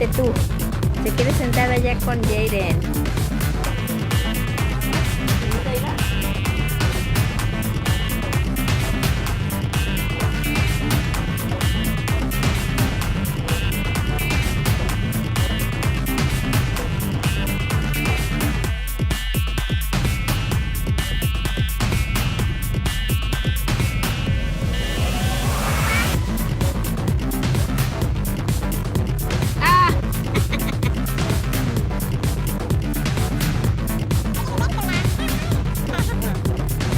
siéntate tú. Se quiere sentar allá con Jaden.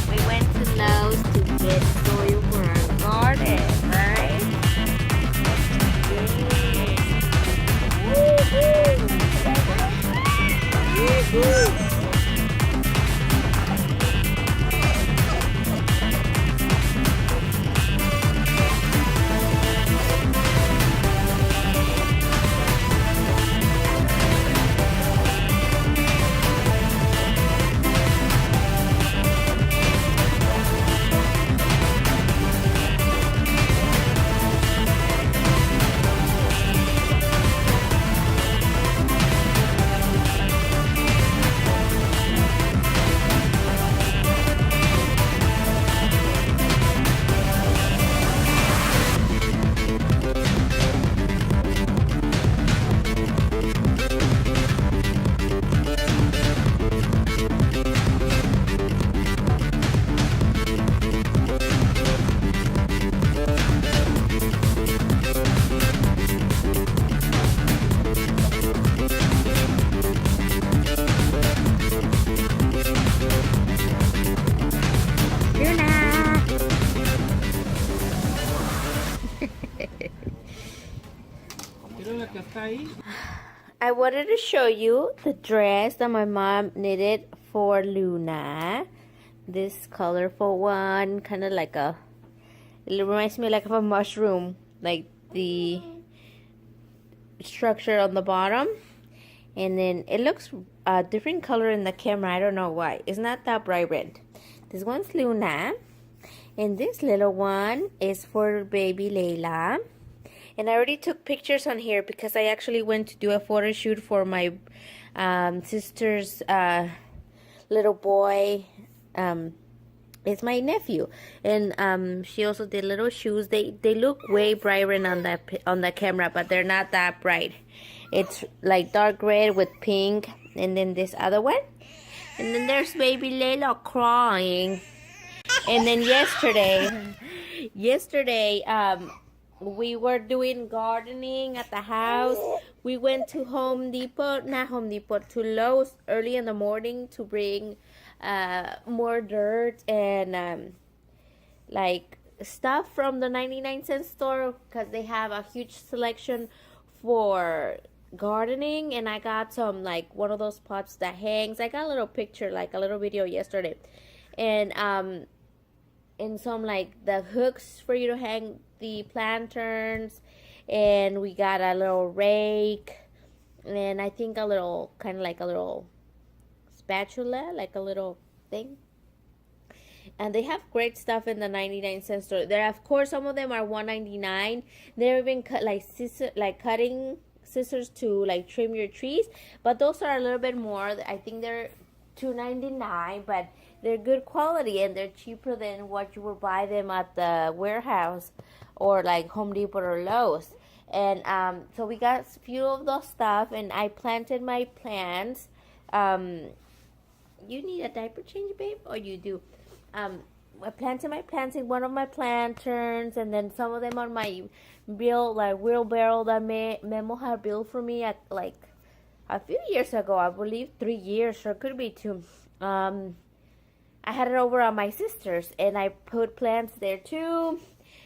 We went to Lowe's to get soil for our garden, right? Yes. Woohoo! I wanted to show you the dress that my mom knitted for Luna. This colorful one, kind of like a, it reminds me like of a mushroom, like the structure on the bottom. And then it looks a different color in the camera. I don't know why. It's not that bright red. This one's Luna. And this little one is for baby Layla. And I already took pictures on here because I actually went to do a photo shoot for my sister's little boy. It's my nephew, and she also did little shoes. They look way brighter on the camera, but they're not that bright. It's like dark red with pink, and then this other one, and then there's baby Layla crying. And then yesterday, we were doing gardening at the house. We went to to Lowe's early in the morning to bring more dirt and like stuff from the 99-cent store because they have a huge selection for gardening. And I got some, like, one of those pots that hangs. I got a little picture, like a little video yesterday. And some, like, the hooks for you to hang the planterns, and we got a little rake, and I think a little, kind of like a little spatula, like a little thing. And they have great stuff in the 99-cent store. There, of course, some of them are $1.99. They're even cut like cutting scissors to like trim your trees, but those are a little bit more. I think they're $2.99, but they're good quality and they're cheaper than what you would buy them at the warehouse or like Home Depot or Lowe's. And so we got a few of those stuff, and I planted my plants. You need a diaper change, babe, or you do? I planted my plants in one of my planterns, and then some of them on my wheelbarrow that Memo had built for me at like a few years ago. I believe 3 years, or it could be 2. I had it over at my sister's, and I put plants there too.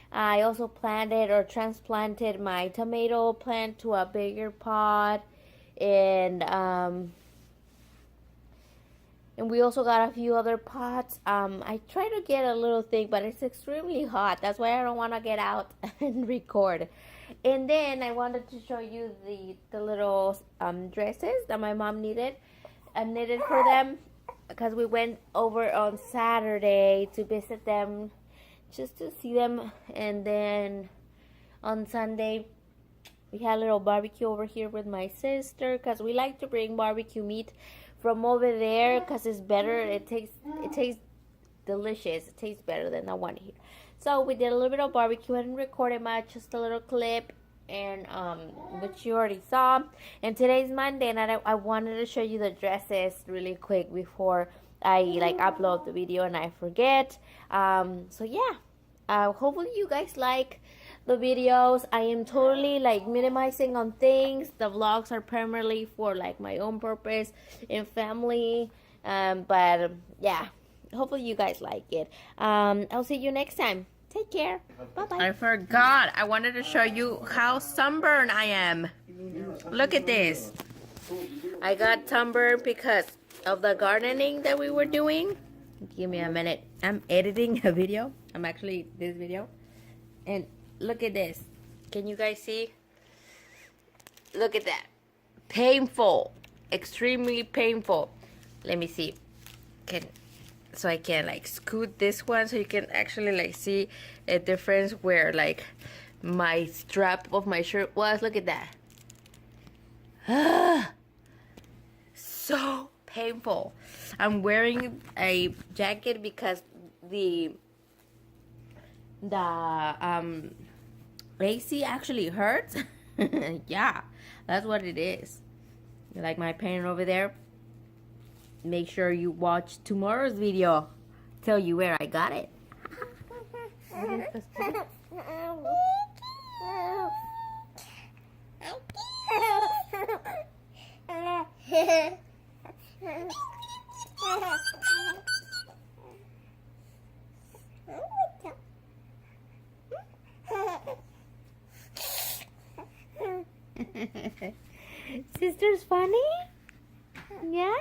I also planted or transplanted my tomato plant to a bigger pot, and we also got a few other pots. I try to get a little thing, but it's extremely hot. That's why I don't want to get out and record. And then I wanted to show you the little dresses that my mom knitted for them, because we went over on Saturday to visit them, just to see them. And then on Sunday We had a little barbecue over here with my sister because we like to bring barbecue meat from over there because it's better. It tastes delicious. It tastes better than the one here. So we did a little bit of barbecue. I didn't record it much, just a little clip, and which you already saw. And today's Monday, and I wanted to show you the dresses really quick before I upload the video and I forget. So yeah, hopefully you guys like the videos. I am totally minimizing on things. The vlogs are primarily for my own purpose and family. But yeah, hopefully you guys like it. I'll see you next time. Take care. Bye-bye. I forgot. I wanted to show you how sunburned I am. Look at this. I got sunburned because of the gardening that we were doing. Give me a minute. I'm editing a video. I'm actually this video. And look at this. Can you guys see? Look at that. Painful. Extremely painful. Let me see. So I can scoot this one so you can actually see a difference where my strap of my shirt was. Look at that. So painful. I'm wearing a jacket because the AC actually hurts. Yeah, that's what it is. You like my pain over there? Make sure you watch tomorrow's video. Tell you where I got it. Sister's funny? Yeah?